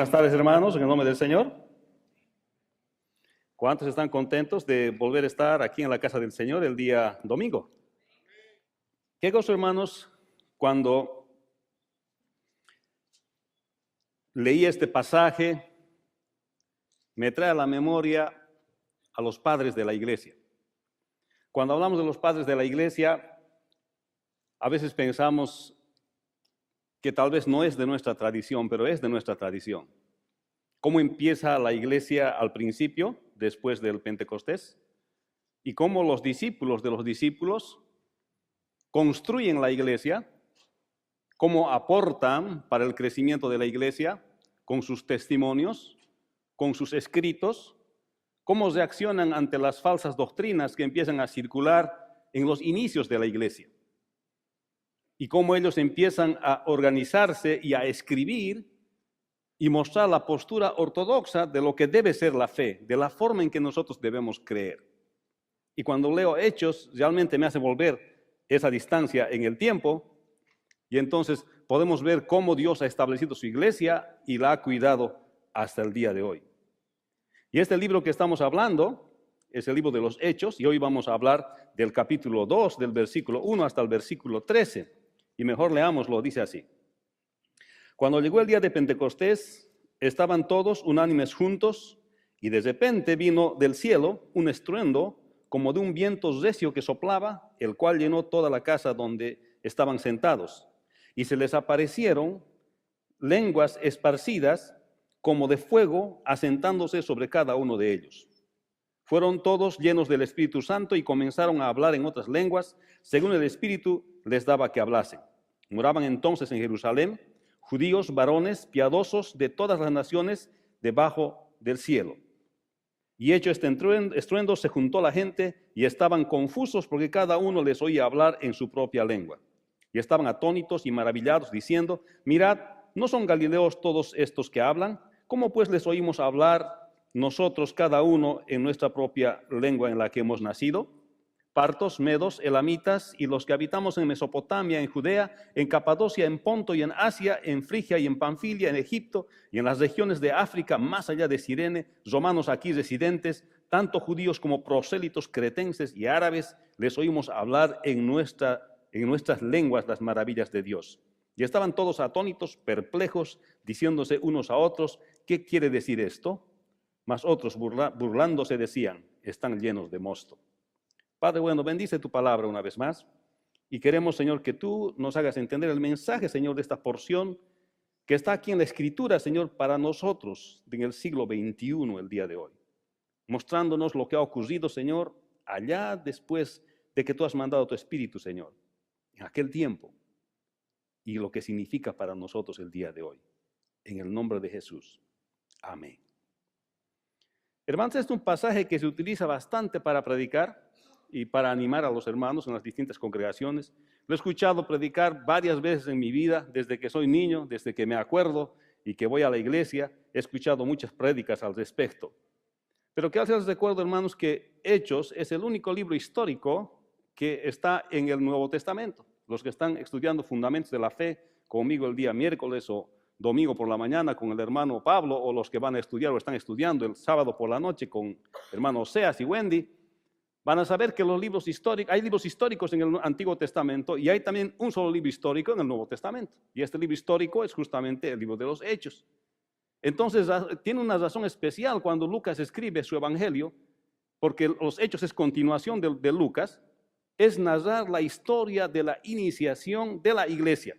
Buenas tardes, hermanos, en el nombre del Señor. ¿Cuántos están contentos de volver a estar aquí en la casa del Señor el día domingo? Qué gozo, hermanos, cuando leí este pasaje, me trae a la memoria a los padres de la iglesia. Cuando hablamos de los padres de la iglesia, a veces pensamos que tal vez no es de nuestra tradición, pero es de nuestra tradición. ¿Cómo empieza la iglesia al principio, después del Pentecostés? Y cómo los discípulos de los discípulos construyen la iglesia, cómo aportan para el crecimiento de la iglesia con sus testimonios, con sus escritos, cómo reaccionan ante las falsas doctrinas que empiezan a circular en los inicios de la iglesia. Y cómo ellos empiezan a organizarse y a escribir y mostrar la postura ortodoxa de lo que debe ser la fe, de la forma en que nosotros debemos creer. Y cuando leo Hechos, realmente me hace volver esa distancia en el tiempo, y entonces podemos ver cómo Dios ha establecido su iglesia y la ha cuidado hasta el día de hoy. Y este libro que estamos hablando es el libro de los Hechos, y hoy vamos a hablar del capítulo 2, del versículo 1 hasta el versículo 13. Y mejor leámoslo, dice así. Cuando llegó el día de Pentecostés, estaban todos unánimes juntos, y de repente vino del cielo un estruendo como de un viento recio que soplaba, el cual llenó toda la casa donde estaban sentados. Y se les aparecieron lenguas esparcidas como de fuego, asentándose sobre cada uno de ellos. Fueron todos llenos del Espíritu Santo y comenzaron a hablar en otras lenguas, según el Espíritu les daba que hablasen. Moraban entonces en Jerusalén judíos, varones, piadosos de todas las naciones debajo del cielo. Y hecho este estruendo, se juntó la gente y estaban confusos porque cada uno les oía hablar en su propia lengua. Y estaban atónitos y maravillados, diciendo: mirad, ¿no son galileos todos estos que hablan? ¿Cómo pues les oímos hablar nosotros cada uno en nuestra propia lengua en la que hemos nacido? Partos, medos, elamitas y los que habitamos en Mesopotamia, en Judea, en Capadocia, en Ponto y en Asia, en Frigia y en Panfilia, en Egipto y en las regiones de África, más allá de Cirene, romanos aquí residentes, tanto judíos como prosélitos cretenses y árabes, les oímos hablar en nuestras lenguas las maravillas de Dios. Y estaban todos atónitos, perplejos, diciéndose unos a otros: ¿qué quiere decir esto? Mas otros burlándose decían: están llenos de mosto. Padre bueno, bendice tu palabra una vez más, y queremos, Señor, que tú nos hagas entender el mensaje, Señor, de esta porción que está aquí en la Escritura, Señor, para nosotros en el siglo XXI, el día de hoy, mostrándonos lo que ha ocurrido, Señor, allá después de que tú has mandado tu Espíritu, Señor, en aquel tiempo, y lo que significa para nosotros el día de hoy. En el nombre de Jesús. Amén. Hermanos, este es un pasaje que se utiliza bastante para predicar y para animar a los hermanos en las distintas congregaciones. Lo he escuchado predicar varias veces en mi vida, desde que soy niño, desde que me acuerdo y que voy a la iglesia. He escuchado muchas prédicas al respecto. Pero quiero hacerles recuerdo, hermanos, que Hechos es el único libro histórico que está en el Nuevo Testamento. Los que están estudiando fundamentos de la fe conmigo el día miércoles o domingo por la mañana con el hermano Pablo, o los que van a estudiar o están estudiando el sábado por la noche con el hermano Oseas y Wendy, van a saber que los libros históricos, hay libros históricos en el Antiguo Testamento y hay también un solo libro histórico en el Nuevo Testamento. Y este libro histórico es justamente el libro de los Hechos. Entonces, tiene una razón especial cuando Lucas escribe su evangelio, porque los Hechos es continuación de Lucas, es narrar la historia de la iniciación de la iglesia.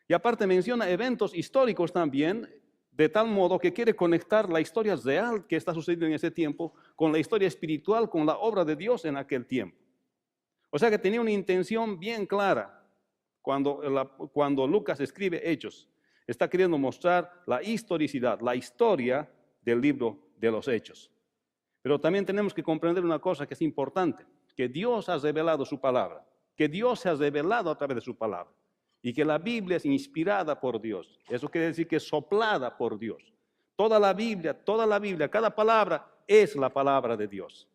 Y aparte menciona eventos históricos también, de tal modo que quiere conectar la historia real que está sucediendo en ese tiempo con la historia espiritual, con la obra de Dios en aquel tiempo. O sea que tenía una intención bien clara cuando Lucas escribe Hechos. Está queriendo mostrar la historicidad, la historia del libro de los Hechos. Pero también tenemos que comprender una cosa que es importante, que Dios ha revelado su palabra, que Dios se ha revelado a través de su palabra. Y que la Biblia es inspirada por Dios. Eso quiere decir que es soplada por Dios. Toda la Biblia, cada palabra es la palabra de Dios.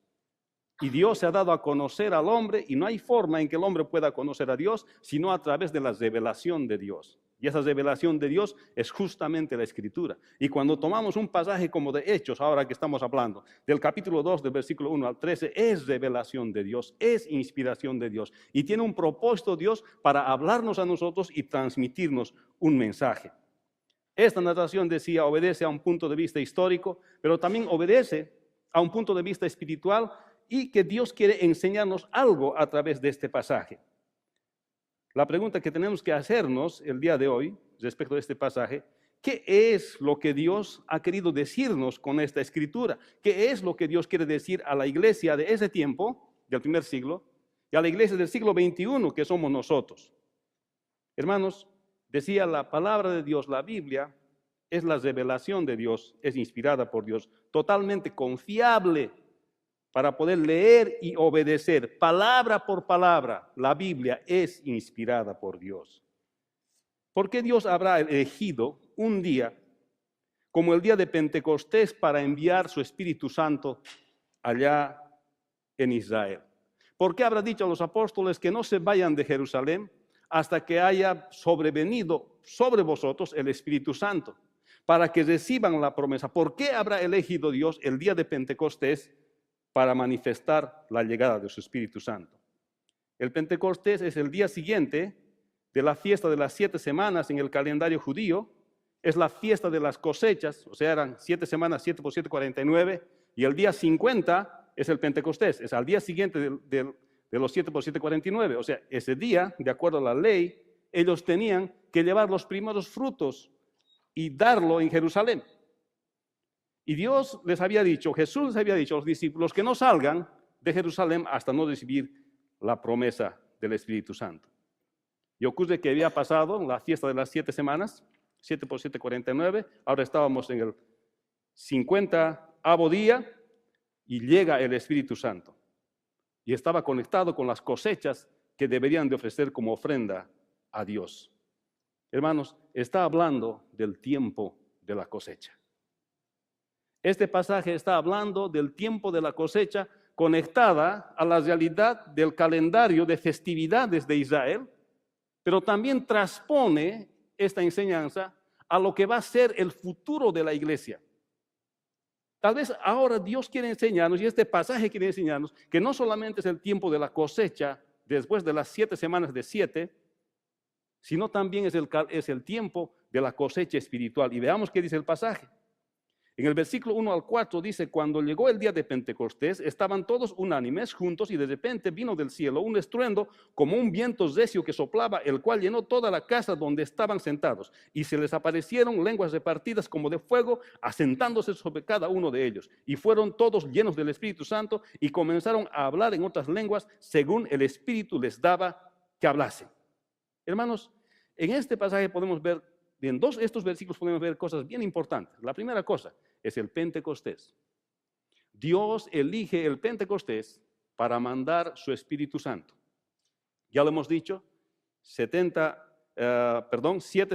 Y Dios se ha dado a conocer al hombre, y no hay forma en que el hombre pueda conocer a Dios, sino a través de la revelación de Dios. Y esa revelación de Dios es justamente la Escritura. Y cuando tomamos un pasaje como de Hechos, ahora que estamos hablando, del capítulo 2, del versículo 1 al 13, es revelación de Dios, es inspiración de Dios. Y tiene un propósito Dios para hablarnos a nosotros y transmitirnos un mensaje. Esta narración, decía, obedece a un punto de vista histórico, pero también obedece a un punto de vista espiritual y que Dios quiere enseñarnos algo a través de este pasaje. La pregunta que tenemos que hacernos el día de hoy respecto a este pasaje, ¿qué es lo que Dios ha querido decirnos con esta escritura? ¿Qué es lo que Dios quiere decir a la iglesia de ese tiempo, del primer siglo, y a la iglesia del siglo XXI, que somos nosotros? Hermanos, decía la palabra de Dios, la Biblia, es la revelación de Dios, es inspirada por Dios, totalmente confiable para poder leer y obedecer palabra por palabra. La Biblia es inspirada por Dios. ¿Por qué Dios habrá elegido un día como el día de Pentecostés para enviar su Espíritu Santo allá en Israel? ¿Por qué habrá dicho a los apóstoles que no se vayan de Jerusalén hasta que haya sobrevenido sobre vosotros el Espíritu Santo, para que reciban la promesa? ¿Por qué habrá elegido Dios el día de Pentecostés para manifestar la llegada de su Espíritu Santo? El Pentecostés es el día siguiente de la fiesta de las 7 semanas en el calendario judío. Es la fiesta de las cosechas, o sea, eran 7 semanas, 7 por 7, 49, y el día 50 es el Pentecostés, es al día siguiente de los 7 por 7, 49. O sea, ese día, de acuerdo a la ley, ellos tenían que llevar los primeros frutos y darlo en Jerusalén. Y Dios les había dicho, Jesús les había dicho a los discípulos que no salgan de Jerusalén hasta no recibir la promesa del Espíritu Santo. Y ocurre que había pasado la fiesta de las 7 semanas, 7 por 7, 49, ahora estábamos en el 50º día y llega el Espíritu Santo. Y estaba conectado con las cosechas que deberían de ofrecer como ofrenda a Dios. Hermanos, está hablando del tiempo de la cosecha. Este pasaje está hablando del tiempo de la cosecha conectada a la realidad del calendario de festividades de Israel, pero también transpone esta enseñanza a lo que va a ser el futuro de la iglesia. Tal vez ahora Dios quiere enseñarnos, y este pasaje quiere enseñarnos, que no solamente es el tiempo de la cosecha después de las 7 semanas de 7, sino también es el tiempo de la cosecha espiritual. Y veamos qué dice el pasaje. En el versículo 1 al 4 dice, cuando llegó el día de Pentecostés, estaban todos unánimes juntos y de repente vino del cielo un estruendo como un viento recio que soplaba, el cual llenó toda la casa donde estaban sentados. Y se les aparecieron lenguas repartidas como de fuego, asentándose sobre cada uno de ellos. Y fueron todos llenos del Espíritu Santo y comenzaron a hablar en otras lenguas según el Espíritu les daba que hablasen. Hermanos, en este pasaje podemos ver, en estos versículos podemos ver cosas bien importantes. La primera cosa es el Pentecostés. Dios elige el Pentecostés para mandar su Espíritu Santo. Ya lo hemos dicho, 7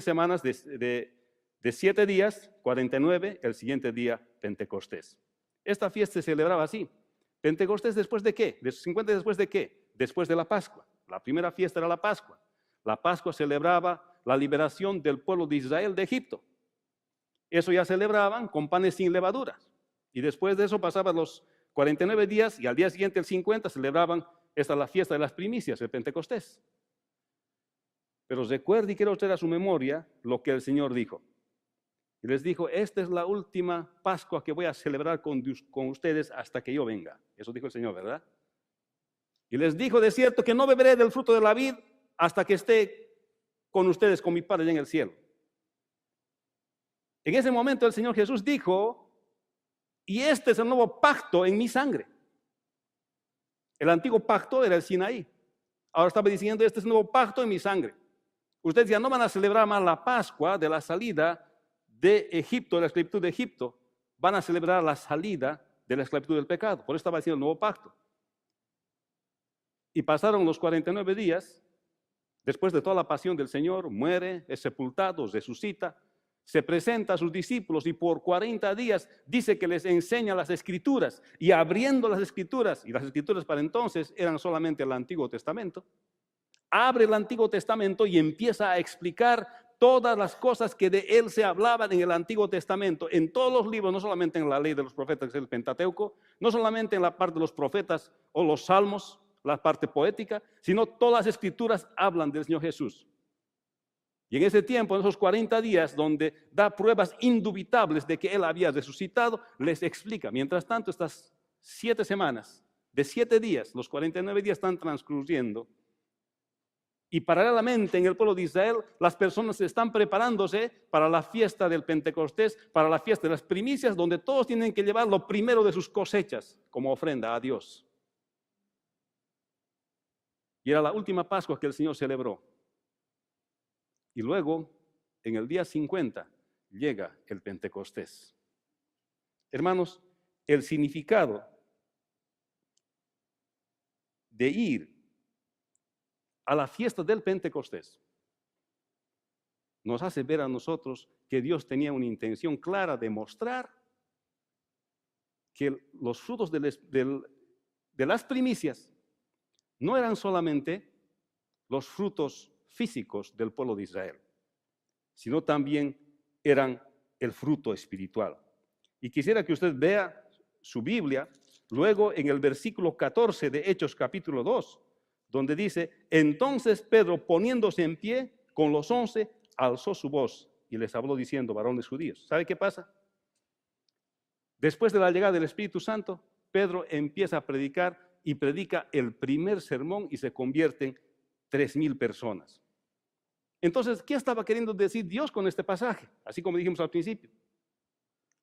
semanas de 7 días, 49, el siguiente día Pentecostés. Esta fiesta se celebraba así. ¿Pentecostés después de qué? ¿50 después de qué? Después de la Pascua. La primera fiesta era la Pascua. La Pascua celebraba la liberación del pueblo de Israel de Egipto. Eso ya celebraban con panes sin levaduras. Y después de eso pasaban los 49 días y al día siguiente, el 50, celebraban la fiesta de las primicias, el Pentecostés. Pero recuerde y quiero traer a su memoria lo que el Señor dijo. Y les dijo, esta es la última Pascua que voy a celebrar con ustedes hasta que yo venga. Eso dijo el Señor, ¿verdad? Y les dijo, de cierto, que no beberé del fruto de la vid hasta que esté con ustedes, con mi Padre allá en el cielo. En ese momento el Señor Jesús dijo, y este es el nuevo pacto en mi sangre. El antiguo pacto era el Sinaí. Ahora estaba diciendo, este es el nuevo pacto en mi sangre. Ustedes ya no van a celebrar más la Pascua de la salida de Egipto, de la esclavitud de Egipto. Van a celebrar la salida de la esclavitud del pecado. Por eso estaba diciendo el nuevo pacto. Y pasaron los 49 días, después de toda la pasión del Señor, muere, es sepultado, resucita, se presenta a sus discípulos y por 40 días dice que les enseña las Escrituras. Y abriendo las Escrituras, y las Escrituras para entonces eran solamente el Antiguo Testamento, abre el Antiguo Testamento y empieza a explicar todas las cosas que de Él se hablaban en el Antiguo Testamento, en todos los libros, no solamente en la ley de los profetas, que es el Pentateuco, no solamente en la parte de los profetas o los salmos, la parte poética, sino todas las escrituras hablan del Señor Jesús. Y en ese tiempo, en esos 40 días, donde da pruebas indubitables de que Él había resucitado, les explica. Mientras tanto, estas 7 semanas, de 7 días, los 49 días están transcurriendo. Y paralelamente en el pueblo de Israel, las personas están preparándose para la fiesta del Pentecostés, para la fiesta de las primicias, donde todos tienen que llevar lo primero de sus cosechas como ofrenda a Dios. Y era la última Pascua que el Señor celebró. Y luego, en el día 50, llega el Pentecostés. Hermanos, el significado de ir a la fiesta del Pentecostés nos hace ver a nosotros que Dios tenía una intención clara de mostrar que los frutos de las primicias no eran solamente los frutos físicos del pueblo de Israel, sino también eran el fruto espiritual. Y quisiera que usted vea su Biblia, luego en el versículo 14 de Hechos capítulo 2, donde dice: entonces Pedro, poniéndose en pie con los 11, alzó su voz y les habló diciendo: varones judíos. ¿Sabe qué pasa? Después de la llegada del Espíritu Santo, Pedro empieza a predicar y predica el primer sermón y se convierten 3,000 personas. Entonces, ¿qué estaba queriendo decir Dios con este pasaje? Así como dijimos al principio.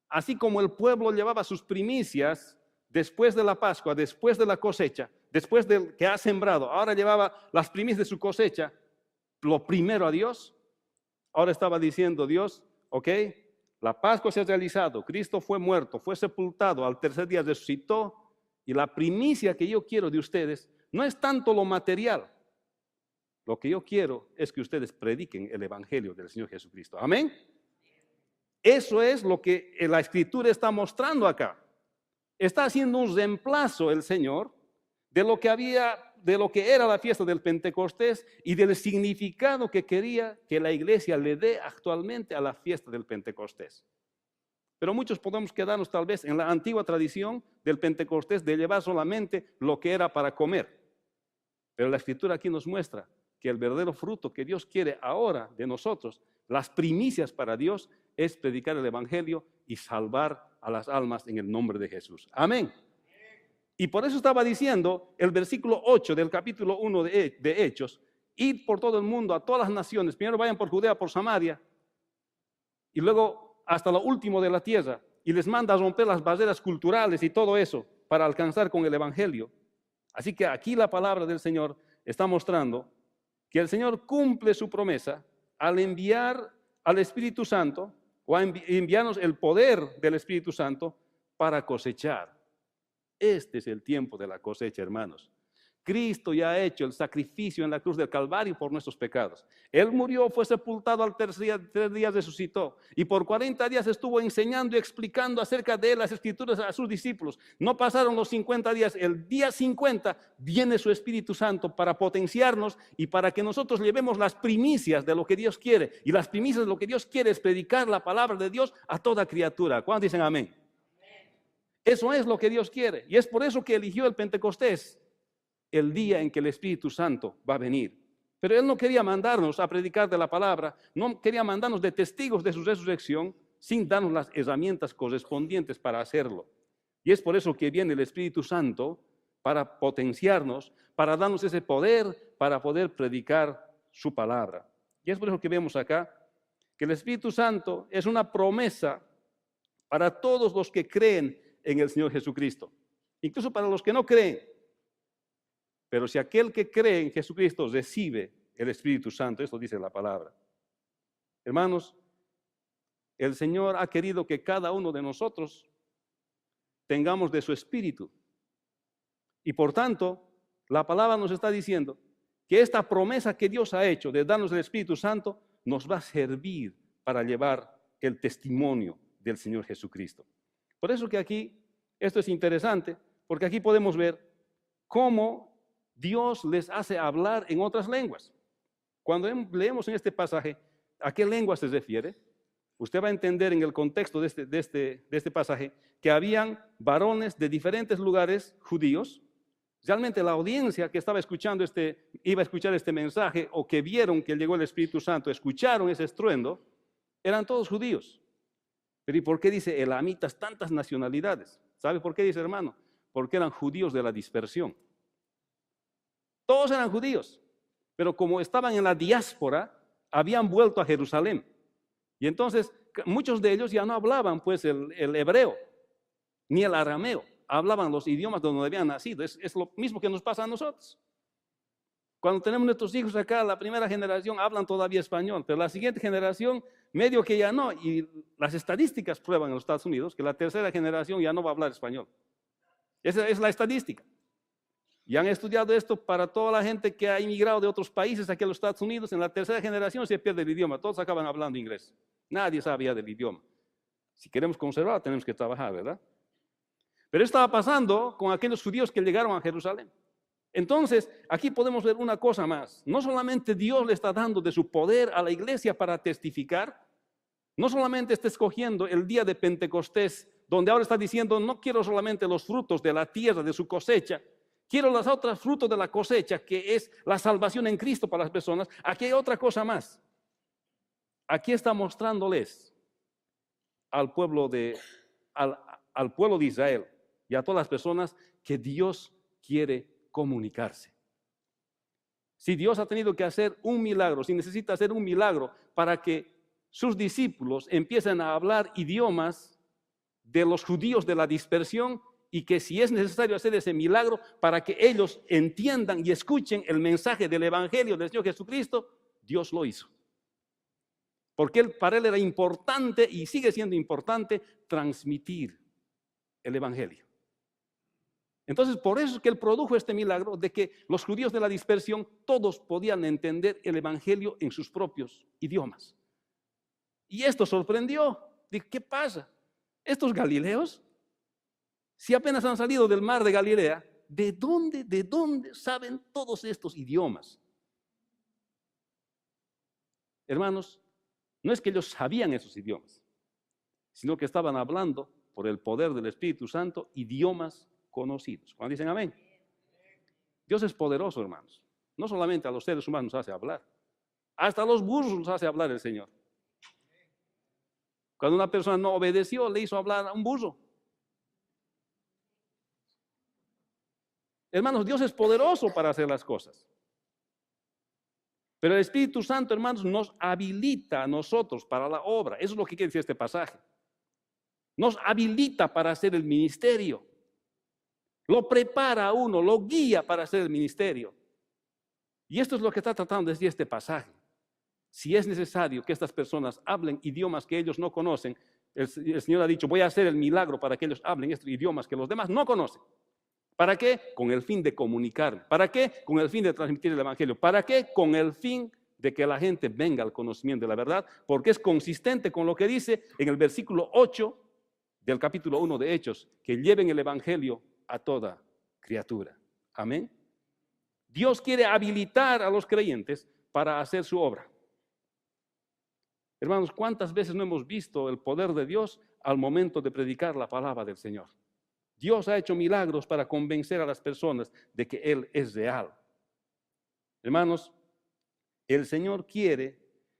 Así como el pueblo llevaba sus primicias después de la Pascua, después de la cosecha, después de que ha sembrado, ahora llevaba las primicias de su cosecha, lo primero a Dios. Ahora estaba diciendo Dios: ok, la Pascua se ha realizado, Cristo fue muerto, fue sepultado, al tercer día resucitó, y la primicia que yo quiero de ustedes no es tanto lo material. Lo que yo quiero es que ustedes prediquen el Evangelio del Señor Jesucristo. Amén. Eso es lo que la Escritura está mostrando acá. Está haciendo un reemplazo el Señor de lo que era la fiesta del Pentecostés y del significado que quería que la iglesia le dé actualmente a la fiesta del Pentecostés. Pero muchos podemos quedarnos tal vez en la antigua tradición del Pentecostés de llevar solamente lo que era para comer. Pero la Escritura aquí nos muestra que el verdadero fruto que Dios quiere ahora de nosotros, las primicias para Dios, es predicar el Evangelio y salvar a las almas en el nombre de Jesús. Amén. Y por eso estaba diciendo el versículo 8 del capítulo 1 de Hechos: id por todo el mundo, a todas las naciones, primero vayan por Judea, por Samaria, y luego hasta lo último de la tierra, y les manda a romper las barreras culturales y todo eso para alcanzar con el Evangelio. Así que aquí la palabra del Señor está mostrando que el Señor cumple su promesa al enviar al Espíritu Santo, o a enviarnos el poder del Espíritu Santo para cosechar. Este es el tiempo de la cosecha, hermanos. Cristo ya ha hecho el sacrificio en la cruz del Calvario por nuestros pecados. Él murió, fue sepultado, al tercer día resucitó. Y por 40 días estuvo enseñando y explicando acerca de las Escrituras a sus discípulos. No pasaron los 50 días. El día 50 viene su Espíritu Santo para potenciarnos y para que nosotros llevemos las primicias de lo que Dios quiere. Y las primicias de lo que Dios quiere es predicar la palabra de Dios a toda criatura. ¿Cuántos dicen amén? Eso es lo que Dios quiere. Y es por eso que eligió el Pentecostés, el día en que el Espíritu Santo va a venir. Pero Él no quería mandarnos a predicar de la palabra, no quería mandarnos de testigos de su resurrección sin darnos las herramientas correspondientes para hacerlo. Y es por eso que viene el Espíritu Santo, para potenciarnos, para darnos ese poder para poder predicar su palabra. Y es por eso que vemos acá que el Espíritu Santo es una promesa para todos los que creen en el Señor Jesucristo, incluso para los que no creen. Pero si aquel que cree en Jesucristo recibe el Espíritu Santo, esto dice la palabra. Hermanos, el Señor ha querido que cada uno de nosotros tengamos de su Espíritu. Y por tanto, la palabra nos está diciendo que esta promesa que Dios ha hecho de darnos el Espíritu Santo nos va a servir para llevar el testimonio del Señor Jesucristo. Por eso que aquí, esto es interesante, porque aquí podemos ver cómo Dios les hace hablar en otras lenguas. Cuando leemos en este pasaje, ¿A qué lengua se refiere? Usted va a entender en el contexto de este pasaje que habían varones de diferentes lugares judíos. Realmente la audiencia que estaba escuchando iba a escuchar este mensaje o que vieron que llegó el Espíritu Santo, escucharon ese estruendo, eran todos judíos. Pero ¿y por qué dice elamitas, tantas nacionalidades? ¿Sabe por qué dice, hermano? Porque eran judíos de la dispersión. Todos eran judíos, pero como estaban en la diáspora, habían vuelto a Jerusalén. Y entonces muchos de ellos ya no hablaban pues el hebreo, ni el arameo. Hablaban los idiomas donde habían nacido. Es lo mismo que nos pasa a nosotros. Cuando tenemos nuestros hijos acá, la primera generación hablan todavía español, pero la siguiente generación medio que ya no. Y las estadísticas prueban en los Estados Unidos que la tercera generación ya no va a hablar español. Esa es la estadística. Y han estudiado esto para toda la gente que ha inmigrado de otros países aquí a los Estados Unidos. En la tercera generación se pierde el idioma. Todos acaban hablando inglés. Nadie sabía del idioma. Si queremos conservarlo, tenemos que trabajar, ¿verdad? Pero esto estaba pasando con aquellos judíos que llegaron a Jerusalén. Entonces, aquí podemos ver una cosa más. No solamente Dios le está dando de su poder a la iglesia para testificar, no solamente está escogiendo el día de Pentecostés, donde ahora está diciendo, no quiero solamente los frutos de la tierra, de su cosecha, quiero los otros frutos de la cosecha, que es la salvación en Cristo para las personas. Aquí hay otra cosa más. Aquí está mostrándoles al pueblo de Israel y a todas las personas que Dios quiere comunicarse. Si Dios ha tenido que hacer un milagro, si necesita hacer un milagro para que sus discípulos empiecen a hablar idiomas de los judíos de la dispersión, y que si es necesario hacer ese milagro para que ellos entiendan y escuchen el mensaje del Evangelio del Señor Jesucristo, Dios lo hizo. Porque para Él era importante y sigue siendo importante transmitir el Evangelio. Entonces, por eso es que Él produjo este milagro de que los judíos de la dispersión todos podían entender el Evangelio en sus propios idiomas. Y esto sorprendió. Dije, ¿qué pasa? ¿Estos galileos? Si apenas han salido del mar de Galilea, ¿de dónde saben todos estos idiomas? Hermanos, no es que ellos sabían esos idiomas, sino que estaban hablando por el poder del Espíritu Santo idiomas conocidos. Cuando dicen amén. Dios es poderoso, hermanos. No solamente a los seres humanos nos hace hablar, hasta a los burros nos hace hablar el Señor. Cuando una persona no obedeció, le hizo hablar a un burro. Hermanos, Dios es poderoso para hacer las cosas. Pero el Espíritu Santo, hermanos, nos habilita a nosotros para la obra. Eso es lo que quiere decir este pasaje. Nos habilita para hacer el ministerio. Lo prepara a uno, lo guía para hacer el ministerio. Y esto es lo que está tratando de decir este pasaje. Si es necesario que estas personas hablen idiomas que ellos no conocen, el Señor ha dicho, voy a hacer el milagro para que ellos hablen estos idiomas que los demás no conocen. ¿Para qué? Con el fin de comunicar. ¿Para qué? Con el fin de transmitir el Evangelio. ¿Para qué? Con el fin de que la gente venga al conocimiento de la verdad, porque es consistente con lo que dice en el versículo 8 del capítulo 1 de Hechos, que lleven el Evangelio a toda criatura. Amén. Dios quiere habilitar a los creyentes para hacer su obra. Hermanos, ¿cuántas veces no hemos visto el poder de Dios al momento de predicar la palabra del Señor? Dios ha hecho milagros para convencer a las personas de que Él es real. Hermanos, el Señor quiere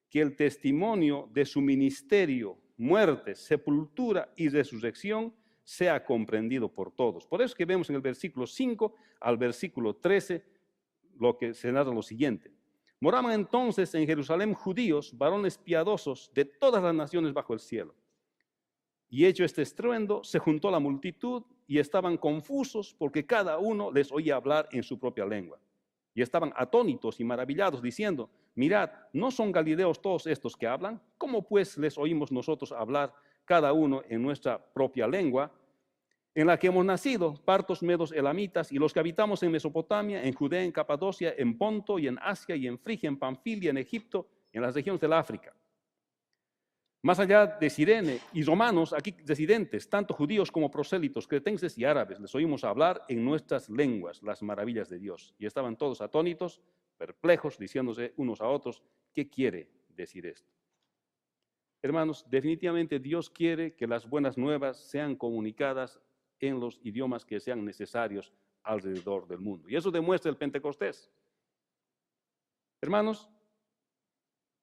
que el testimonio de su ministerio, muerte, sepultura y resurrección sea comprendido por todos. Por eso que vemos en el versículo 5 al versículo 13 lo que se narra lo siguiente. Moraban entonces en Jerusalén judíos, varones piadosos de todas las naciones bajo el cielo. Y hecho este estruendo, se juntó la multitud y estaban confusos porque cada uno les oía hablar en su propia lengua. Y estaban atónitos y maravillados diciendo, mirad, ¿no son galileos todos estos que hablan? ¿Cómo pues les oímos nosotros hablar cada uno en nuestra propia lengua, en la que hemos nacido, partos, medos, elamitas, y los que habitamos en Mesopotamia, en Judea, en Capadocia, en Ponto y en Asia y en Frigia, en Panfilia, en Egipto, en las regiones del África? Más allá de Cirene y romanos, aquí residentes, tanto judíos como prosélitos, cretenses y árabes, les oímos hablar en nuestras lenguas las maravillas de Dios. Y estaban todos atónitos, perplejos, diciéndose unos a otros, ¿qué quiere decir esto? Hermanos, definitivamente Dios quiere que las buenas nuevas sean comunicadas en los idiomas que sean necesarios alrededor del mundo. Y eso demuestra el Pentecostés. Hermanos,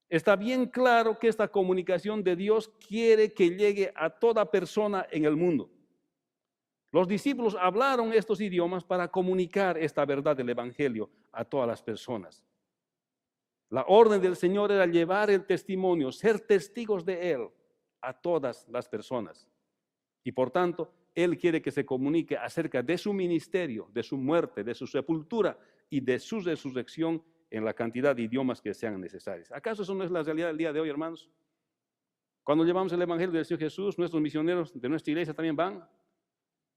está bien claro que esta comunicación de Dios quiere que llegue a toda persona en el mundo. Los discípulos hablaron estos idiomas para comunicar esta verdad del Evangelio a todas las personas. La orden del Señor era llevar el testimonio, ser testigos de Él a todas las personas. Y por tanto, Él quiere que se comunique acerca de su ministerio, de su muerte, de su sepultura y de su resurrección en la cantidad de idiomas que sean necesarios. ¿Acaso eso no es la realidad del día de hoy, hermanos? Cuando llevamos el Evangelio del Señor Jesús, nuestros misioneros de nuestra iglesia también van.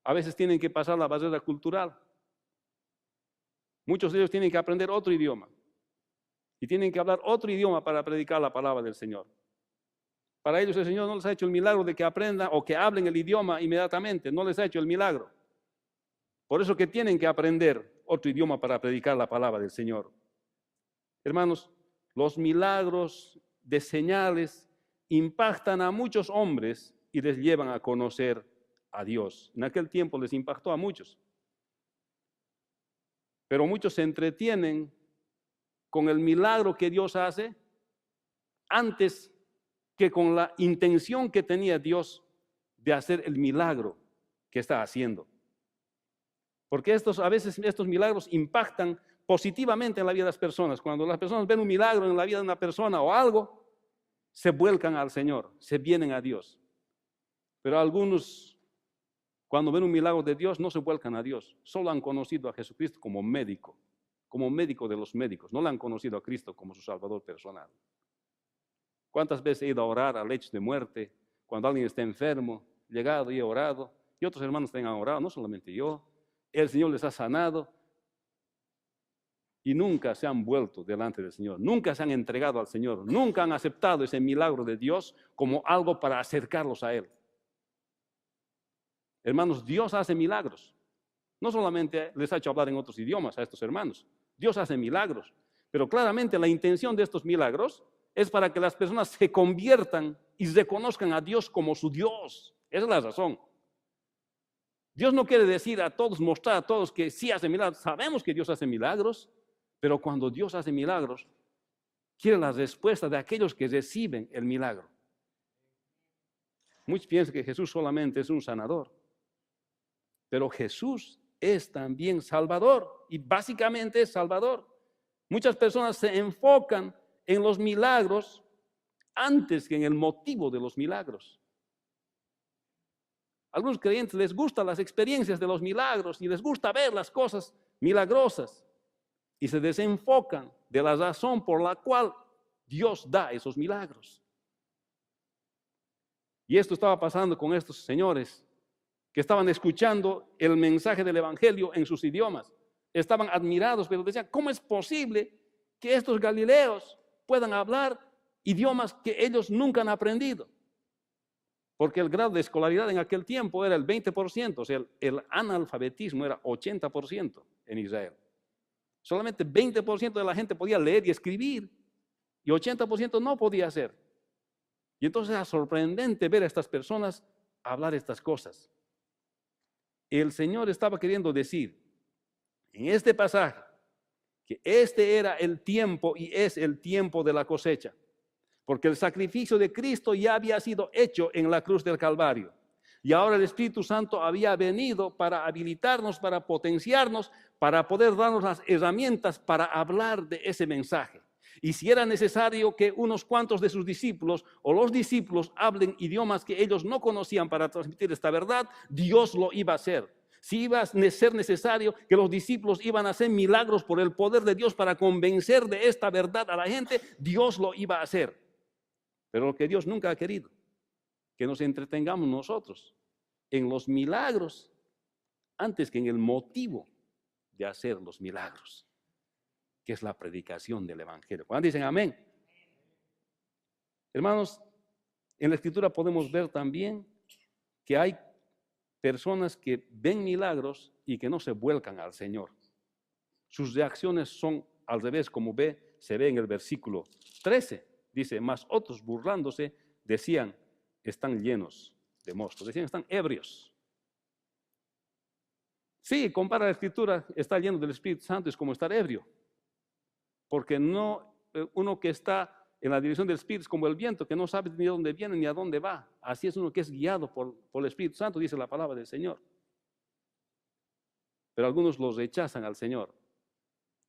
A veces tienen que pasar la barrera cultural. Muchos de ellos tienen que aprender otro idioma. Y tienen que hablar otro idioma para predicar la palabra del Señor. Para ellos el Señor no les ha hecho el milagro de que aprendan o que hablen el idioma inmediatamente. No les ha hecho el milagro. Por eso que tienen que aprender otro idioma para predicar la palabra del Señor. Hermanos, los milagros de señales impactan a muchos hombres y les llevan a conocer a Dios. En aquel tiempo les impactó a muchos. Pero muchos se entretienen con el milagro que Dios hace antes que con la intención que tenía Dios de hacer el milagro que está haciendo. Porque a veces estos milagros impactan positivamente en la vida de las personas. Cuando las personas ven un milagro en la vida de una persona o algo, se vuelcan al Señor, se vienen a Dios. Pero algunos, cuando ven un milagro de Dios, no se vuelcan a Dios. Solo han conocido a Jesucristo como médico de los médicos. No le han conocido a Cristo como su Salvador personal. ¿Cuántas veces he ido a orar a lechos de muerte? Cuando alguien está enfermo, llegado y he orado. Y otros hermanos también han orado, no solamente yo. El Señor les ha sanado. Y nunca se han vuelto delante del Señor. Nunca se han entregado al Señor. Nunca han aceptado ese milagro de Dios como algo para acercarlos a Él. Hermanos, Dios hace milagros. No solamente les ha hecho hablar en otros idiomas a estos hermanos. Dios hace milagros. Pero claramente la intención de estos milagros es para que las personas se conviertan y reconozcan a Dios como su Dios. Esa es la razón. Dios no quiere decir a todos, mostrar a todos que sí hace milagros. Sabemos que Dios hace milagros, pero cuando Dios hace milagros, quiere la respuesta de aquellos que reciben el milagro. Muchos piensan que Jesús solamente es un sanador, pero Jesús es también Salvador y básicamente es Salvador. Muchas personas se enfocan en los milagros antes que en el motivo de los milagros. A algunos creyentes les gustan las experiencias de los milagros y les gusta ver las cosas milagrosas y se desenfocan de la razón por la cual Dios da esos milagros. Y esto estaba pasando con estos señores que estaban escuchando el mensaje del Evangelio en sus idiomas. Estaban admirados, pero decían, ¿cómo es posible que estos galileos puedan hablar idiomas que ellos nunca han aprendido? Porque el grado de escolaridad en aquel tiempo era el 20%, o sea, el analfabetismo era 80% en Israel. Solamente 20% de la gente podía leer y escribir y 80% no podía hacer. Y entonces era sorprendente ver a estas personas hablar estas cosas. El Señor estaba queriendo decir en este pasaje que este era el tiempo y es el tiempo de la cosecha. Porque el sacrificio de Cristo ya había sido hecho en la cruz del Calvario. Y ahora el Espíritu Santo había venido para habilitarnos, para potenciarnos, para poder darnos las herramientas para hablar de ese mensaje. Y si era necesario que unos cuantos de sus discípulos o los discípulos hablen idiomas que ellos no conocían para transmitir esta verdad, Dios lo iba a hacer. Si iba a ser necesario que los discípulos iban a hacer milagros por el poder de Dios para convencer de esta verdad a la gente, Dios lo iba a hacer. Pero lo que Dios nunca ha querido, que nos entretengamos nosotros en los milagros antes que en el motivo de hacer los milagros, que es la predicación del Evangelio. ¿Cuándo dicen amén? Hermanos, en la Escritura podemos ver también que hay personas que ven milagros y que no se vuelcan al Señor. Sus reacciones son al revés, como se ve en el versículo 13. Dice, mas otros burlándose decían, están llenos de mosto, decían, están ebrios. Sí, compara la Escritura, estar lleno del Espíritu Santo es como estar ebrio, porque uno que está en la dirección del Espíritu es como el viento, que no sabe ni a dónde viene ni a dónde va. Así es uno que es guiado por el Espíritu Santo, dice la palabra del Señor. Pero algunos los rechazan al Señor.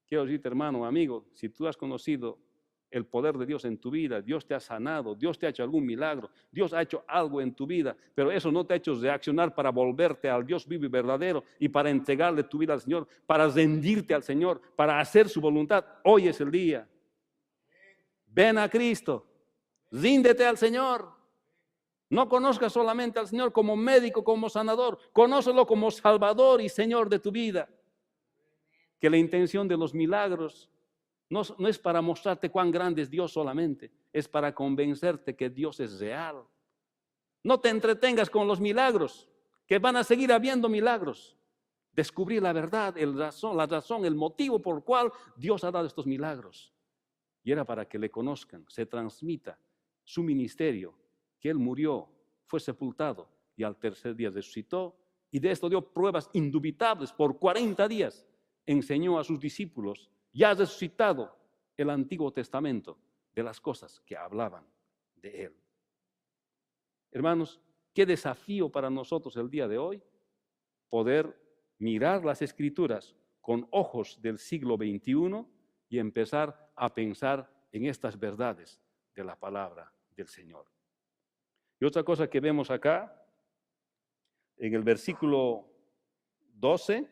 Quiero decirte, hermano, amigo, si tú has conocido el poder de Dios en tu vida, Dios te ha sanado, Dios te ha hecho algún milagro, Dios ha hecho algo en tu vida, pero eso no te ha hecho reaccionar para volverte al Dios vivo y verdadero y para entregarle tu vida al Señor, para rendirte al Señor, para hacer su voluntad. Hoy es el día. Ven a Cristo, ríndete al Señor. No conozcas solamente al Señor como médico, como sanador, conócelo como Salvador y Señor de tu vida. Que la intención de los milagros no es para mostrarte cuán grande es Dios solamente, es para convencerte que Dios es real. No te entretengas con los milagros, que van a seguir habiendo milagros. Descubrir la verdad, la razón, el motivo por el cual Dios ha dado estos milagros. Y era para que le conozcan, se transmita su ministerio, que Él murió, fue sepultado y al tercer día resucitó. Y de esto dio pruebas indubitables. Por 40 días enseñó a sus discípulos, ya resucitado, el Antiguo Testamento de las cosas que hablaban de Él. Hermanos, qué desafío para nosotros el día de hoy poder mirar las Escrituras con ojos del siglo XXI y empezar a pensar en estas verdades de la palabra del Señor. Y otra cosa que vemos acá, en el versículo 12,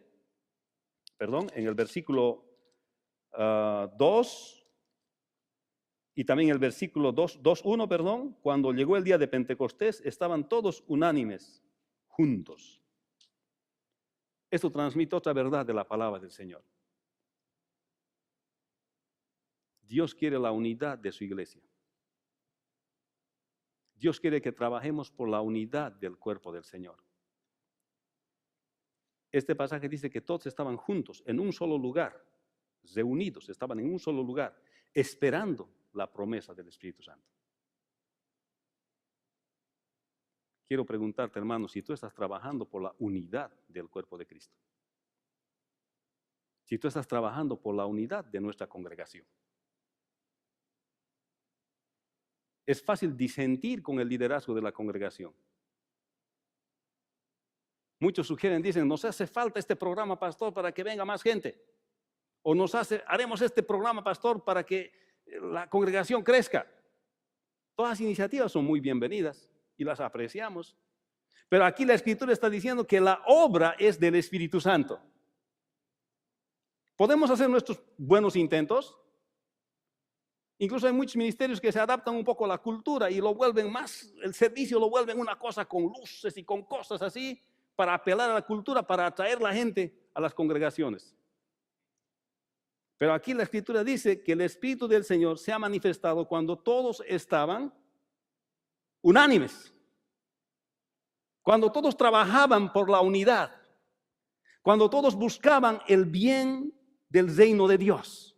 en el versículo 2 y también el versículo 2:1, cuando llegó el día de Pentecostés, estaban todos unánimes, juntos. Esto transmite otra verdad de la palabra del Señor. Dios quiere la unidad de su iglesia. Dios quiere que trabajemos por la unidad del cuerpo del Señor. Este pasaje dice que todos estaban juntos, en un solo lugar, reunidos, estaban en un solo lugar, esperando la promesa del Espíritu Santo. Quiero preguntarte, hermano, si tú estás trabajando por la unidad del cuerpo de Cristo. Si tú estás trabajando por la unidad de nuestra congregación. Es fácil disentir con el liderazgo de la congregación. Muchos sugieren, dicen, nos hace falta este programa, pastor, para que venga más gente. O haremos este programa, pastor, para que la congregación crezca. Todas las iniciativas son muy bienvenidas y las apreciamos. Pero aquí la Escritura está diciendo que la obra es del Espíritu Santo. ¿Podemos hacer nuestros buenos intentos? Incluso hay muchos ministerios que se adaptan un poco a la cultura y lo vuelven más, el servicio lo vuelven una cosa con luces y con cosas así, para apelar a la cultura, para atraer a la gente a las congregaciones. Pero aquí la Escritura dice que el Espíritu del Señor se ha manifestado cuando todos estaban unánimes, cuando todos trabajaban por la unidad, cuando todos buscaban el bien del reino de Dios,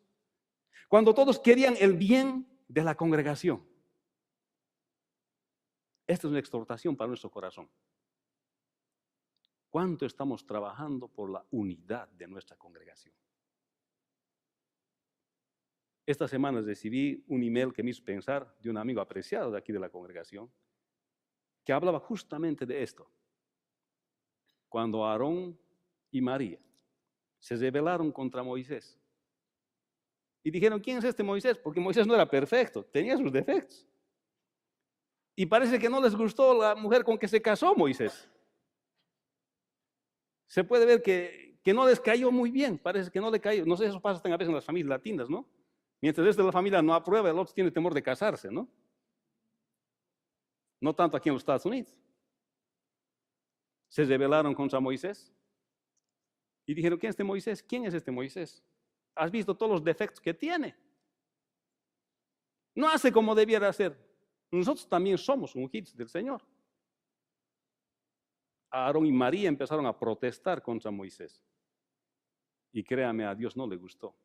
cuando todos querían el bien de la congregación. Esta es una exhortación para nuestro corazón. ¿Cuánto estamos trabajando por la unidad de nuestra congregación? Esta semana recibí un email que me hizo pensar de un amigo apreciado de aquí de la congregación, que hablaba justamente de esto. Cuando Aarón y María se rebelaron contra Moisés. Y dijeron, ¿quién es este Moisés? Porque Moisés no era perfecto, tenía sus defectos. Y parece que no les gustó la mujer con que se casó Moisés. Se puede ver que no les cayó muy bien, parece que no le cayó. No sé, eso pasa a veces en las familias latinas, ¿no? Mientras este de la familia no aprueba, el otro tiene temor de casarse, ¿no? No tanto aquí en los Estados Unidos. Se rebelaron contra Moisés y dijeron, ¿quién es este Moisés? ¿Quién es este Moisés? ¿Has visto todos los defectos que tiene? No hace como debiera hacer. Nosotros también somos ungidos del Señor. Aarón y María empezaron a protestar contra Moisés. Y créame, a Dios no le gustó.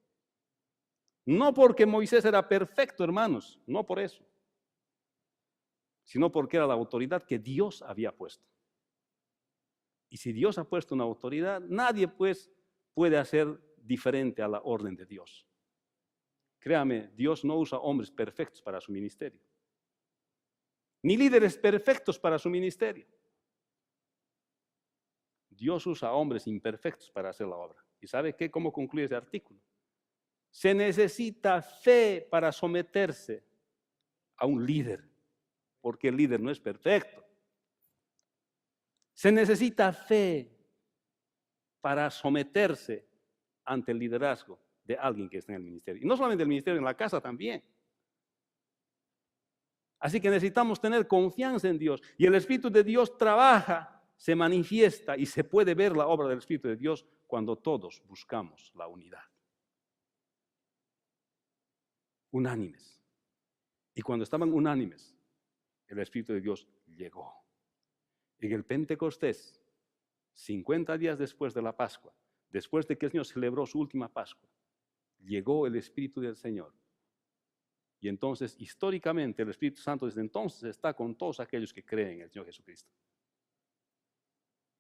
No porque Moisés era perfecto, hermanos, no por eso. sino porque era la autoridad que Dios había puesto. Y si Dios ha puesto una autoridad, nadie pues puede hacer diferente a la orden de Dios. Créame, Dios no usa hombres perfectos para su ministerio, ni líderes perfectos para su ministerio. Dios usa hombres imperfectos para hacer la obra. ¿Y sabe qué? ¿Cómo concluye ese artículo? Se necesita fe para someterse a un líder, porque el líder no es perfecto. Se necesita fe para someterse ante el liderazgo de alguien que está en el ministerio. Y no solamente el ministerio, en la casa también. Así que necesitamos tener confianza en Dios. Y el Espíritu de Dios trabaja, se manifiesta y se puede ver la obra del Espíritu de Dios cuando todos buscamos la unidad. Unánimes. Y cuando estaban unánimes, el Espíritu de Dios llegó. En el Pentecostés, 50 días después de la Pascua, después de que el Señor celebró su última Pascua, llegó el Espíritu del Señor. Y entonces, históricamente, el Espíritu Santo desde entonces está con todos aquellos que creen en el Señor Jesucristo.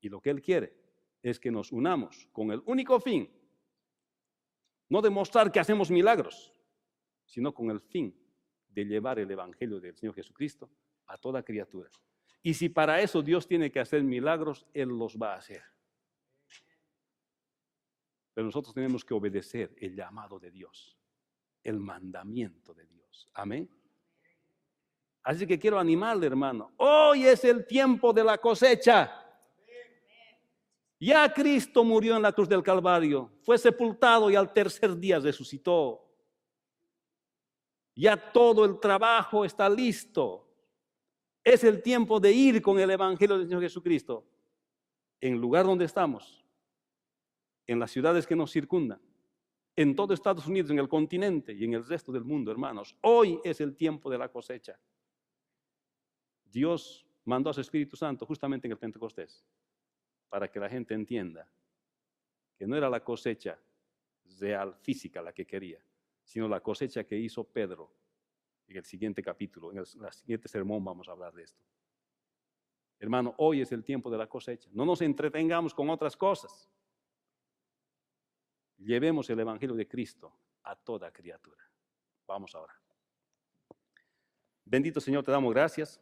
Y lo que Él quiere es que nos unamos con el único fin, no demostrar que hacemos milagros, sino con el fin de llevar el Evangelio del Señor Jesucristo a toda criatura. Y si para eso Dios tiene que hacer milagros, Él los va a hacer. Pero nosotros tenemos que obedecer el llamado de Dios, el mandamiento de Dios. Amén. Así que quiero animarle, hermano. Hoy es el tiempo de la cosecha. Ya Cristo murió en la cruz del Calvario, fue sepultado y al tercer día resucitó. Ya todo el trabajo está listo. Es el tiempo de ir con el Evangelio del Señor Jesucristo en el lugar donde estamos, en las ciudades que nos circundan, en todo Estados Unidos, en el continente y en el resto del mundo, hermanos. Hoy es el tiempo de la cosecha. Dios mandó a su Espíritu Santo justamente en el Pentecostés para que la gente entienda que no era la cosecha real, física, la que quería, sino la cosecha que hizo Pedro. En el siguiente capítulo, en el siguiente sermón vamos a hablar de esto. Hermano, hoy es el tiempo de la cosecha. No nos entretengamos con otras cosas. Llevemos el Evangelio de Cristo a toda criatura. Vamos ahora. Bendito Señor, te damos gracias.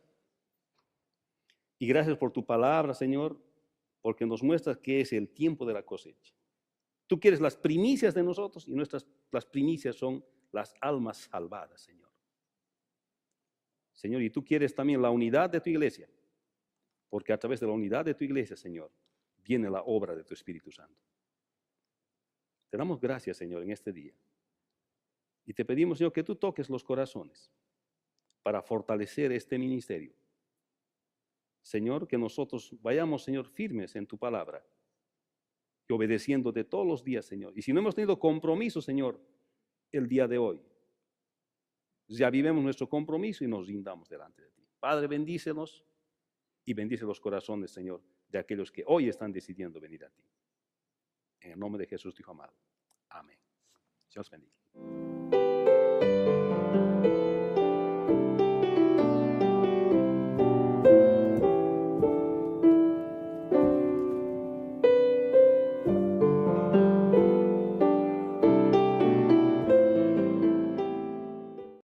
Y gracias por tu palabra, Señor, porque nos muestras que es el tiempo de la cosecha. Tú quieres las primicias de nosotros y las primicias son las almas salvadas, Señor. Señor, y tú quieres también la unidad de tu iglesia, porque a través de la unidad de tu iglesia, Señor, viene la obra de tu Espíritu Santo. Te damos gracias, Señor, en este día. Y te pedimos, Señor, que tú toques los corazones para fortalecer este ministerio. Señor, que nosotros vayamos, Señor, firmes en tu palabra y obedeciéndote todos los días, Señor. Y si no hemos tenido compromiso, Señor, el día de hoy, ya vivemos nuestro compromiso y nos rindamos delante de ti. Padre, bendícenos y bendice los corazones, Señor, de aquellos que hoy están decidiendo venir a ti. En el nombre de Jesús, tu Hijo amado. Amén. Dios bendiga.